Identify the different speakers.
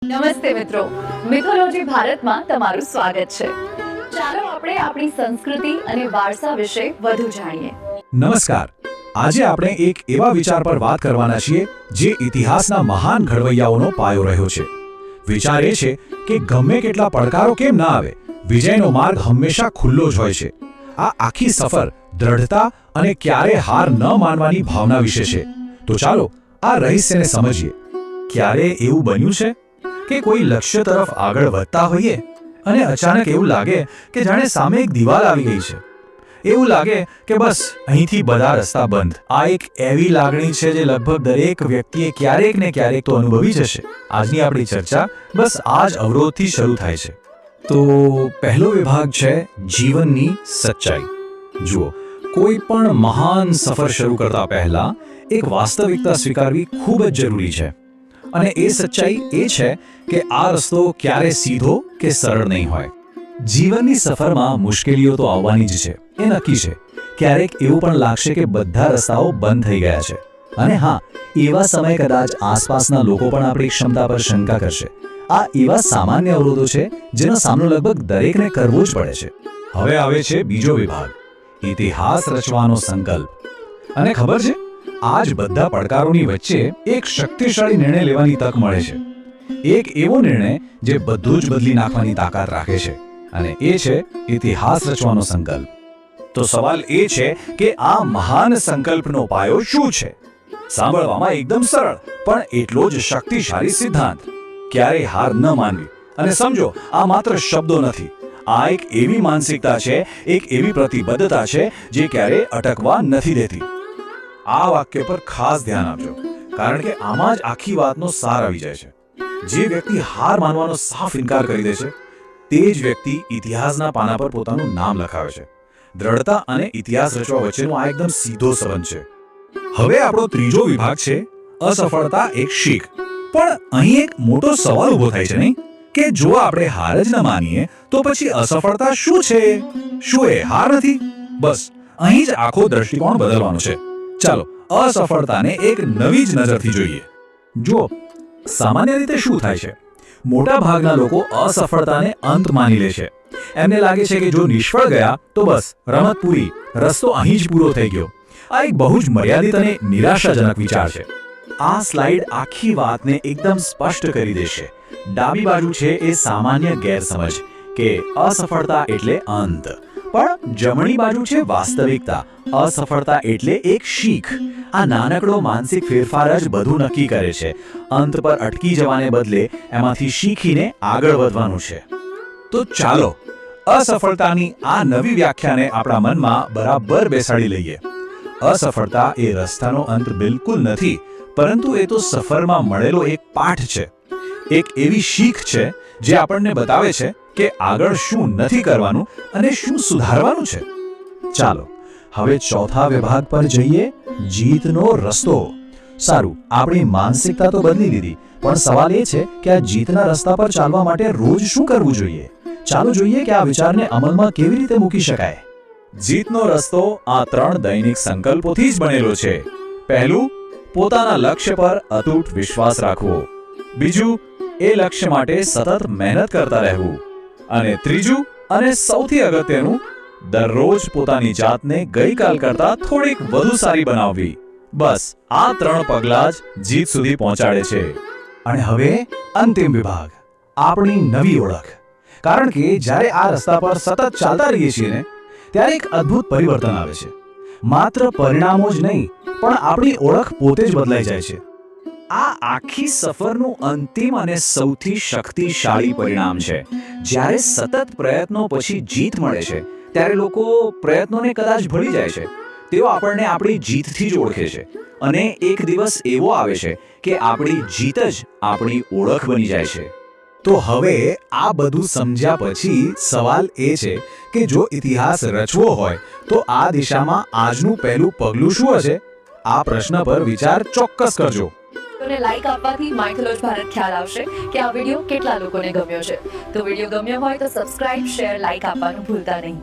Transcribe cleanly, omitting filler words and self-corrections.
Speaker 1: નમસ્તે મિત્રો, મિથોલોજી ભારતમાં તમારું સ્વાગત છે. ચાલો આપણે આપણી સંસ્કૃતિ અને વારસા વિશે વધુ જાણીએ.
Speaker 2: નમસ્કાર. આજે આપણે એક એવા વિચાર પર વાત કરવાના છીએ જે ઇતિહાસના મહાન ઘડવૈયાઓનો પાયો રહ્યો છે. વિચાર એ છે કે ગમે કેટલા પડકારો કેમ ના આવે, વિજયનો માર્ગ હંમેશા ખુલ્લો જ હોય છે. આ આખી સફર દ્રઢતા અને ક્યારે હાર ન માનવાની ભાવના વિશે છે. તો ચાલો આ રહસ્યને સમજીએ. ક્યારે એવું બન્યું છે કે કોઈ લક્ષ્ય તરફ આગળ વધતા હોઈએ અને અચાનક એવું લાગે કે જાણે સામે એક દિવાલ આવી ગઈ છે. એવું લાગે કે બસ અહીંથી બધા રસ્તા બંધ. આ એક એવી લાગણી છે જે લગભગ દરેક વ્યક્તિએ ક્યારેક ને ક્યારેક તો અનુભવી જ હશે. આજની આપણી ચર્ચા બસ આ જ અવરોધથી શરૂ થાય છે. તો પહેલો વિભાગ છે જીવનની સચ્ચાઈ. જુઓ, કોઈ પણ મહાન સફર શરૂ કરતા પહેલા એક વાસ્તવિકતા સ્વીકારવી ખૂબ જ જરૂરી છે. અને એ સચ્ચાઈ એ છે કે આ રસ્તો ક્યારે સીધો કે સરળ નહીં હોય. જીવનની સફરમાં મુશ્કેલીઓ તો આવવાની જ છે, એ નક્કી છે. ક્યારેક એવું પણ લાગશે કે બધા રસ્તાઓ બંધ થઈ ગયા છે. અને હા, એવા સમયે કદાચ આસપાસના લોકો પણ આપણી ક્ષમતા પર શંકા કરશે. આ એવા સામાન્ય અવરોધો છે જેનો સામનો લગભગ દરેકને કરવો જ પડે છે. હવે આવે છે બીજો વિભાગ, ઇતિહાસ રચવાનો સંકલ્પ. અને ખબર છે, આજ બધા પડકારોની વચ્ચે એક શક્તિશાળી નિર્ણય લેવાની તક મળે છે. એક એવો નિર્ણય જે બધું જ બદલી નાખવાની તાકાત રાખે છે, અને એ છે ઇતિહાસ રચવાનો સંકલ્પ. તો સવાલ એ છે કે આ મહાન સંકલ્પનો પાયો શું છે? સાંભળવામાં એકદમ સરળ, પણ એટલો જ શક્તિશાળી સિદ્ધાંત. ક્યારેય હાર ન માનવી. અને સમજો, આ માત્ર શબ્દો નથી. આ એક એવી માનસિકતા છે, એક એવી પ્રતિબદ્ધતા છે જે ક્યારેય અટકવા નથી દેતી. આ વાક્ય પર ખાસ ધ્યાન આપજો, કારણ કે આમાં જ આખી વાતનો સાર આવી જાય છે. જે વ્યક્તિ હાર માનવાનો સાફ ઇનકાર કરી દે છે, તે જ વ્યક્તિ ઇતિહાસના પાના પર પોતાનું નામ લખાવે છે. દ્રઢતા અને ઇતિહાસ રચવા વચ્ચેનો આ એકદમ સીધો સંબંધ છે. હવે આપણો ત્રીજો વિભાગ છે અસફળતા એક શીખ. પણ અહીં એક મોટો સવાલ ઉભો થાય છે, નહીં? કે જો આપણે હાર જ ન માનીએ તો પછી અસફળતા શું છે? શું એ હાર નથી? બસ અહીં જ આખો દ્રષ્ટિકોણ બદલવાનો છે. ચાલો અસફળતાને એક નવી જ નજરથી જોઈએ. જુઓ, સામાન્ય રીતે શું થાય છે? મોટા ભાગના લોકો અસફળતાને અંત માની લે છે. એમને લાગે છે કે જો નિષ્ફળ ગયા તો બસ રમત પૂરી, રસ્તો અહીં જ પૂરો થઈ ગયો. આ એક બહુ જ મર્યાદિત અને નિરાશાજનક વિચાર છે. આ સ્લાઇડ આખી વાતને એકદમ સ્પષ્ટ કરી દેશે. ડાબી બાજુ છે એ સામાન્ય ગેરસમજ કે અસફળતા એટલે અંત, પણ જમણી બાજુ છે વાસ્તવિકતા. અસફળતા એટલે એક શીખ. આ નાનકડો માનસિક ફેરફાર જ બધું નક્કી કરે છે. અંત પર અટકી જવાને બદલે એમાંથી શીખીને આગળ વધવાનું છે. તો ચાલો અસફળતાની આ નવી વ્યાખ્યાને આપણા મનમાં બરાબર બેસાડી લઈએ. અસફળતા એ રસ્તાનો અંત બિલકુલ નથી, પરંતુ એ તો સફરમાં મળેલો એક પાઠ છે. એક એવી શીખ છે જે આપણને બતાવે છે કે આગળ શું નથી કરવાનું અને શું સુધારવાનું છે. ચાલો હવે ચોથા વિભાગ પર જઈએ, જીતનો રસ્તો. સારું, આપણી માનસિકતા તો બદલી દીધી, પણ સવાલ એ છે કે આ જીતના રસ્તા પર ચાલવા માટે રોજ શું કરવું જોઈએ? ચાલો જોઈએ કે આ વિચારને અમલમાં કેવી રીતે મૂકી શકાય. જીતનો રસ્તો આ 3 દૈનિક સંકલ્પોથી જ બનેલો છે. પહેલું, પોતાના લક્ષ્ય પર અતૂટ વિશ્વાસ રાખવો. બીજું, એ લક્ષ્ય માટે સતત મહેનત કરતા રહેવું. અને ત્રીજું અને સૌથી અગત્યનું, દરરોજ પોતાની જાતને ગઈકાલ કરતા થોડીક વધુ સારી બનાવવી. બસ આ 3 પગલાં જ જીત સુધી પહોંચાડે છે. અને હવે અંતિમ વિભાગ, આપણી નવી ઓળખ. કારણ કે જ્યારે આ રસ્તા પર સતત ચાલતા રહીએ છીએ ને, ત્યારે એક અદ્ભુત પરિવર્તન આવે છે. માત્ર પરિણામો જ નહીં, પણ આપણી ઓળખ પોતે જ બદલાઈ જાય છે. આ આખી સફરનું અંતિમ અને સૌથી શક્તિશાળી પરિણામ છે. જ્યારે સતત પ્રયત્નો પછી જીત મળે છે, ત્યારે લોકો પ્રયત્નોને કદાચ ભૂલી જાય છે. તેઓ આપણને આપણી જીતથી જ ઓળખે છે. અને એક દિવસ એવો આવે છે કે આપણી જીત જ આપણી ઓળખ બની જાય છે. તો હવે આ બધું સમજ્યા પછી સવાલ એ છે કે જો ઇતિહાસ રચવો હોય તો આ દિશામાં આજનું પહેલું પગલું શું હશે? આ પ્રશ્ન પર વિચાર ચોક્કસ કરજો.
Speaker 1: અને લાઈક આપવાથી માઇથોલોજી ભારત ખ્યાલ આવશે કે આ વિડીયો કેટલા લોકોને ગમ્યો છે. તો વિડીયો ગમ્યો હોય તો સબસ્ક્રાઇબ, શેર, લાઈક આપવાનું ભૂલતા નહીં.